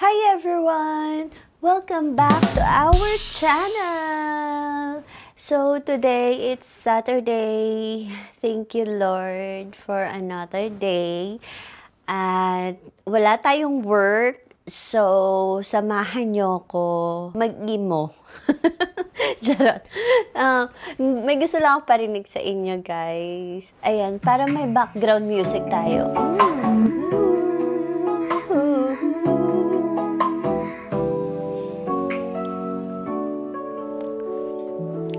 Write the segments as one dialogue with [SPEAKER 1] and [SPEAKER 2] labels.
[SPEAKER 1] Hi everyone! Welcome back to our channel! So today it's Saturday. Thank you Lord for another day. At wala tayong work. So samahan nyo ko mag-emo. Charot. May gusto lang ako parinig sa inyo guys. Ayan, para may background music tayo.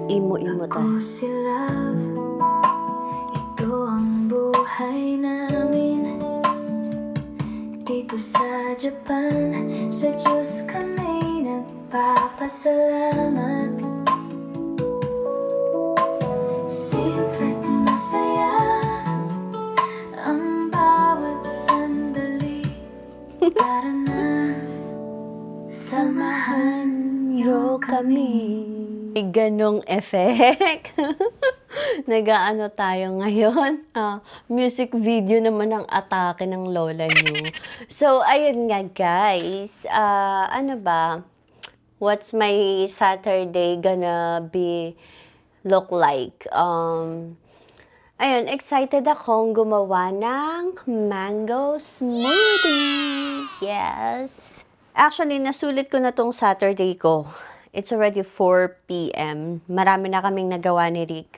[SPEAKER 1] Imo-imo tayo.
[SPEAKER 2] Si love, ito ang buhay namin. Dito sa Japan, sa Diyos kami nagpapasalamat. Simpleng masaya ang bawat sandali. Tara na, samahan niyo kami.
[SPEAKER 1] Ganong effect. Nag-aano tayo ngayon? Music video naman ang atake ng lola nyo. So, ayun nga guys. Ano ba? What's my Saturday gonna be look like? Ayun, excited akong gumawa ng mango smoothie. Yes. Actually, nasulit ko na tong Saturday ko. It's already 4 p.m. Marami na kaming nagawa ni Rick.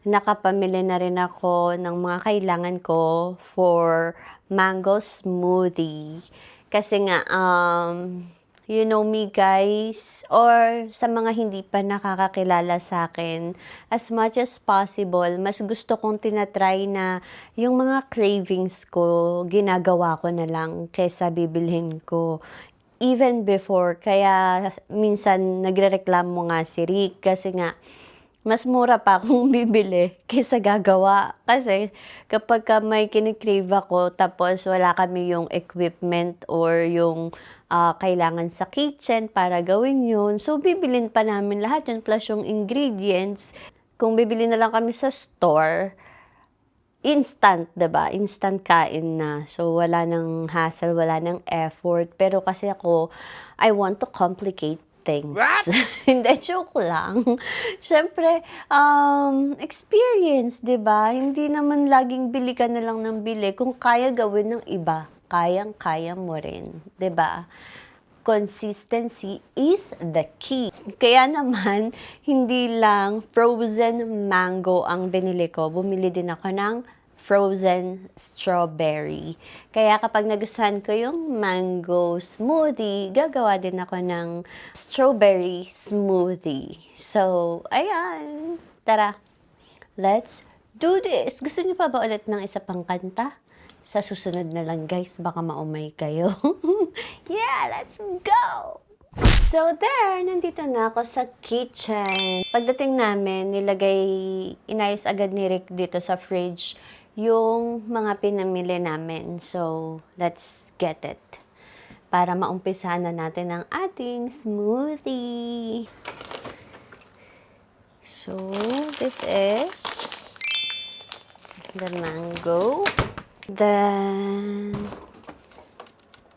[SPEAKER 1] Nakapamili na rin ako ng mga kailangan ko for mango smoothie. Kasi nga, you know me guys, or sa mga hindi pa nakakakilala sa akin, as much as possible, mas gusto kong tinatry na yung mga cravings ko, ginagawa ko na lang kaysa bibilhin ko. Even before, kaya minsan nagrereklamo nga si Rick kasi nga mas mura pa akong bibili kaysa gagawa. Kasi kapag may kinikrave ako tapos wala kami yung equipment or yung kailangan sa kitchen para gawin yun, so bibilin pa namin lahat yun plus yung ingredients. Kung bibili na lang kami sa store, instant, diba? Instant kain na. So, wala nang hassle, wala nang effort. Pero kasi ako, I want to complicate things. Hindi, joke lang. Siyempre, experience, diba? Hindi naman laging bili ka na lang ng bili. Kung kaya gawin ng iba, kayang-kaya mo rin. Diba? Consistency is the key. Kaya naman, hindi lang frozen mango ang binili ko. Bumili din ako ng frozen strawberry. Kaya kapag nagustuhan ko yung mango smoothie, gagawa din ako ng strawberry smoothie. So, ayan. Tara, let's do this. Gusto niyo pa ba ulit ng isa pang kanta? Sa susunod na lang guys, baka maumay kayo. Yeah, let's go! So there, nandito na ako sa kitchen. Pagdating namin, inayos agad ni Rick dito sa fridge yung mga pinamili namin. So, let's get it. Para maumpisahan na natin ang ating smoothie. So, this is the mango. Then,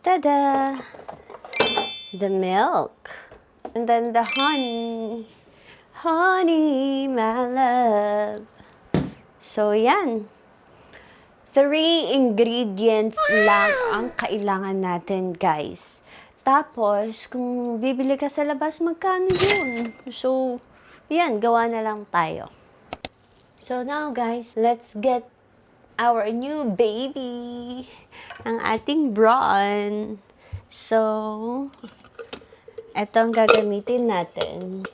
[SPEAKER 1] tada! The milk. And then the honey. Honey, my love. So, yan. 3 ingredients lang ang kailangan natin, guys. Tapos, kung bibili ka sa labas, magkano yun? So, yan. Gawa na lang tayo. So, now, guys, let's get our new baby, ang ating brawn. So, ito ang gagamitin natin.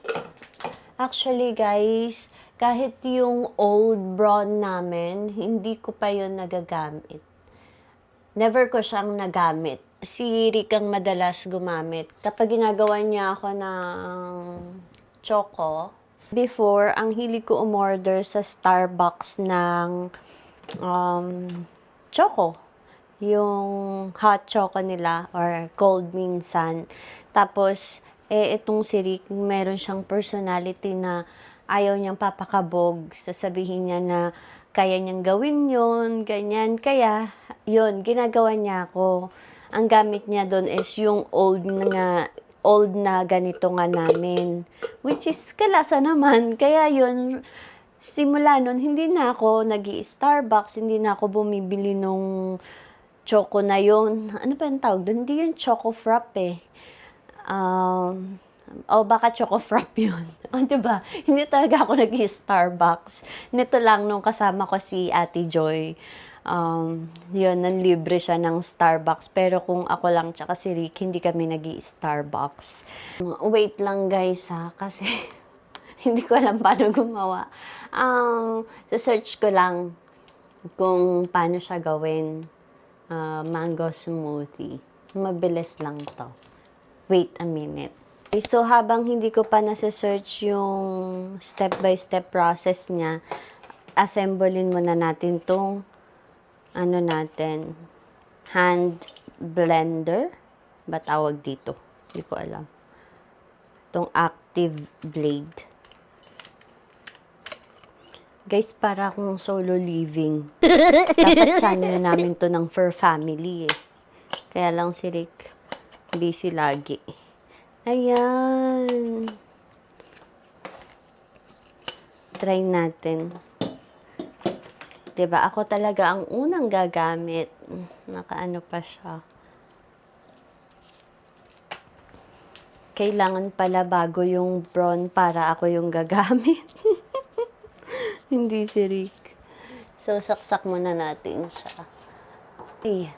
[SPEAKER 1] Actually, guys, kahit yung old brawn namin, hindi ko pa yun nagagamit. Never ko siyang nagamit. Si Rick ang madalas gumamit. Kapag ginagawa niya ako ng choco, before, ang hilig ko umorder sa Starbucks ng choco. Yung hot choco nila or cold minsan. Tapos, itong si Rick, meron siyang personality na ayaw niyang papakabog. Sasabihin niya na kaya niyang gawin yun, ganyan. Kaya, yun, ginagawa niya ako. ang gamit niya doon is yung old na ganito nga namin. Which is kalasa naman. Kaya yun, simula nun, hindi na ako nag-i-Starbucks, hindi na ako bumibili nung choco na yun. Ano pa yung tawag doon? Hindi yun choco frap eh. Baka choco frap yun. Diba? Hindi talaga ako nag-i-Starbucks. Nito lang nung kasama ko si Ate Joy. Yun, nanlibre siya ng Starbucks. Pero kung ako lang tsaka si Rick, hindi kami nag-i-Starbucks. Wait lang guys ha, kasi hindi ko alam paano gumawa. Search ko lang kung paano siya gawin. Mango smoothie. Mabilis lang to. Wait a minute. So, habang hindi ko pa nasa-search yung step-by-step process niya, assemblein muna natin tong hand blender. Ba tawag dito? Hindi ko alam. Tong active blade. Guys, para akong solo living. Dapat channel namin to ng Fur Family eh. Kaya lang si Rick busy lagi. Ayan. Try natin. Diba? Ako talaga ang unang gagamit. Nakaano pa siya. Kailangan pala bago yung prawn para ako yung gagamit. Hindi si Rick. So, saksak muna natin siya. Okay.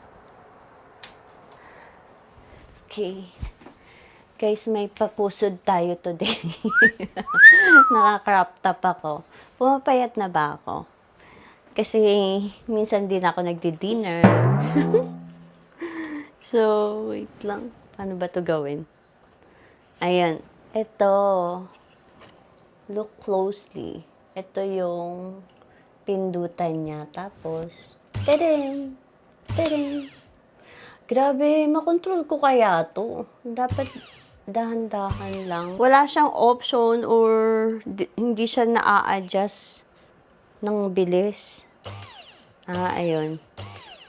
[SPEAKER 1] Guys, may papusod tayo today. Naka-crop top ako. Pumapayat na ba ako? Kasi minsan din ako nagdi-dinner. So, wait lang. Paano ba to gawin? Ayan. Ito. Look closely. Ito yung pindutan niya. Tapos, tadang! Tadang! Grabe, makontrol ko kaya to. Dapat dahan-dahan lang. Wala siyang option or hindi siya na-a-adjust ng bilis. Ayun.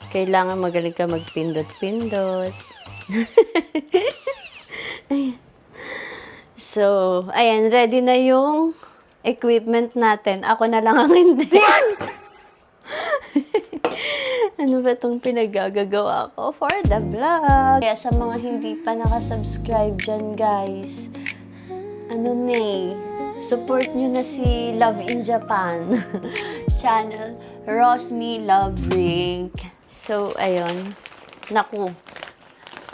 [SPEAKER 1] Kailangan magaling ka magpindot-pindot. So, ayan, ready na yung equipment natin. Ako na lang ang hindi. Ano ba itong pinagagagawa ko for the vlog? Kaya sa mga hindi pa nakasubscribe dyan, guys, support nyo na si Love in Japan. Channel, Rosmi Love Ring. So, ayun. Naku.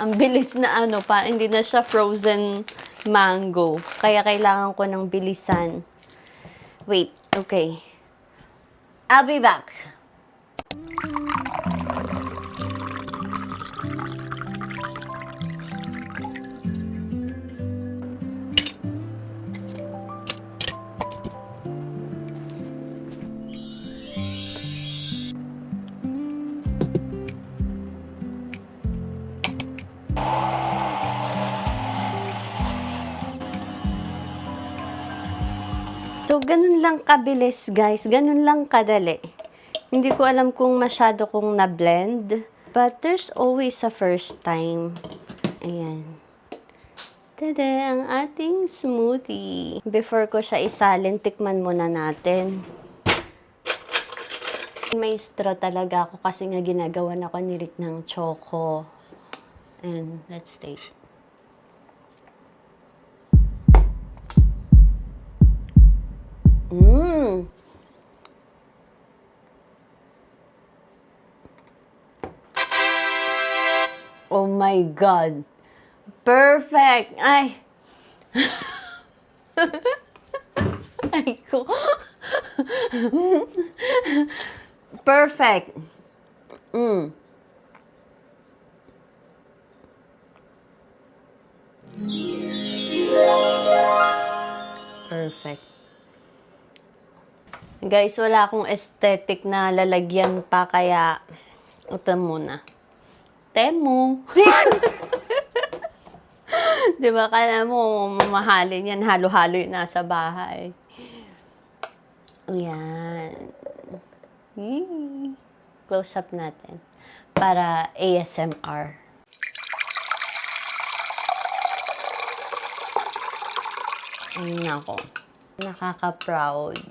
[SPEAKER 1] Ang bilis na parang hindi na siya frozen mango. Kaya kailangan ko ng bilisan. Wait, okay. I'll be back. So, ganun lang kabilis, guys. Ganun lang kadali. Hindi ko alam kung masyado kong na-blend. But there's always a first time. Ayan. Tada! Ang ating smoothie. Before ko siya isalin, tikman muna natin. May straw talaga ako kasi nga ginagawa na ko ni Rick ng choco. And let's taste. Oh my God. Perfect. Ay. Ay ko. Perfect. Perfect. Guys, wala akong aesthetic na lalagyan pa, kaya ito muna. Temu. Diba, kala mo mamahalin yan, halo-halo yung nasa bahay. Ayan. Close up natin para ASMR. Ay, nako. Nakaka-proud.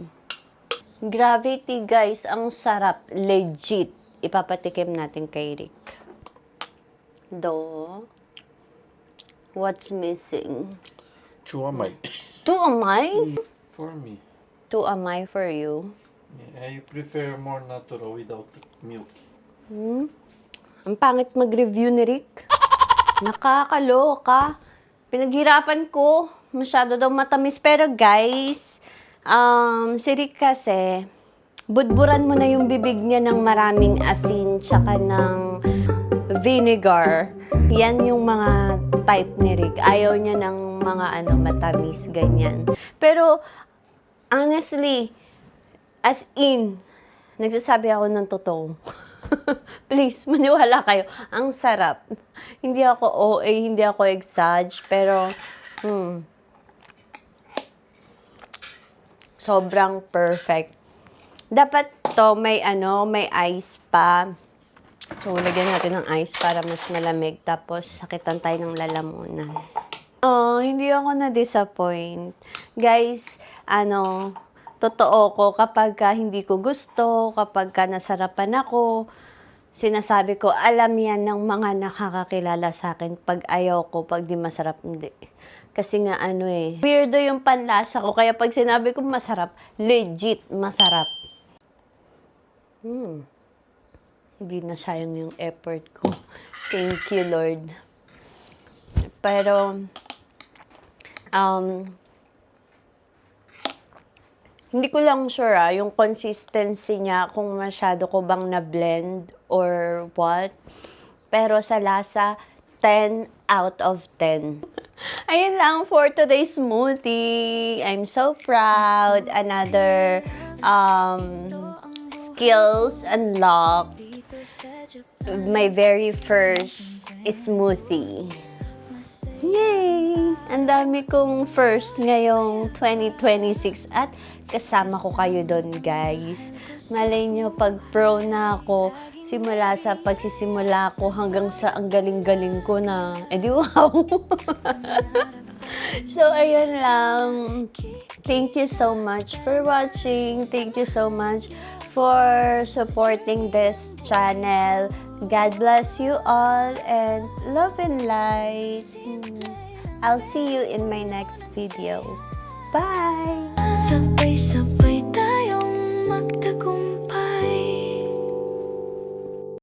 [SPEAKER 1] Gravity, guys. Ang sarap. Legit. Ipapatikim natin kay Rick. Do. What's missing?
[SPEAKER 3] Chuamay.
[SPEAKER 1] Two amay?
[SPEAKER 3] For me.
[SPEAKER 1] Two amay for you.
[SPEAKER 3] I prefer more natural without milk.
[SPEAKER 1] Ang pangit mag-review ni Rick. Nakakaloka. Pinaghirapan ko. Masyado daw matamis. Pero guys, si Rick kasi, budburan mo na yung bibig niya ng maraming asin tsaka ng vinegar. Yan yung mga type ni Rick. Ayaw niya ng mga matamis, ganyan. Pero, honestly, as in, nagsasabi ako ng totoo. Please, maniwala kayo. Ang sarap. Hindi ako OA, hindi ako exage, pero sobrang perfect. Dapat to may ice pa. So, lagyan natin ng ice para mas malamig. Tapos, sakitan tayo ng lalamunan. Oh, hindi ako na-disappoint. Guys, totoo ko kapag hindi ko gusto, kapag nasarapan ako, sinasabi ko, alam yan ng mga nakakakilala sa akin. Pag ayaw ko, pag di masarap, hindi. Kasi nga weirdo yung panlasa ko. Kaya pag sinabi ko masarap, legit masarap. Hindi na sayang yung effort ko. Thank you, Lord. Pero, hindi ko lang sure yung consistency niya, kung masyado ko bang na-blend or what. Pero sa lasa, 10 out of 10. Ayun lang for today's smoothie. I'm so proud. Another skills unlocked. My very first smoothie. Yay! Ang dami kong first ngayong 2026 at kasama ko kayo doon, guys. Malay nyo, pag pro na ako, simula sa pagsisimula ko hanggang sa ang galing-galing ko na, edi wow! So, ayun lang. Thank you so much for watching. Thank you so much for supporting this channel. God bless you all and love and light. I'll see you in my next video. Bye!
[SPEAKER 2] Sabay-sabay tayong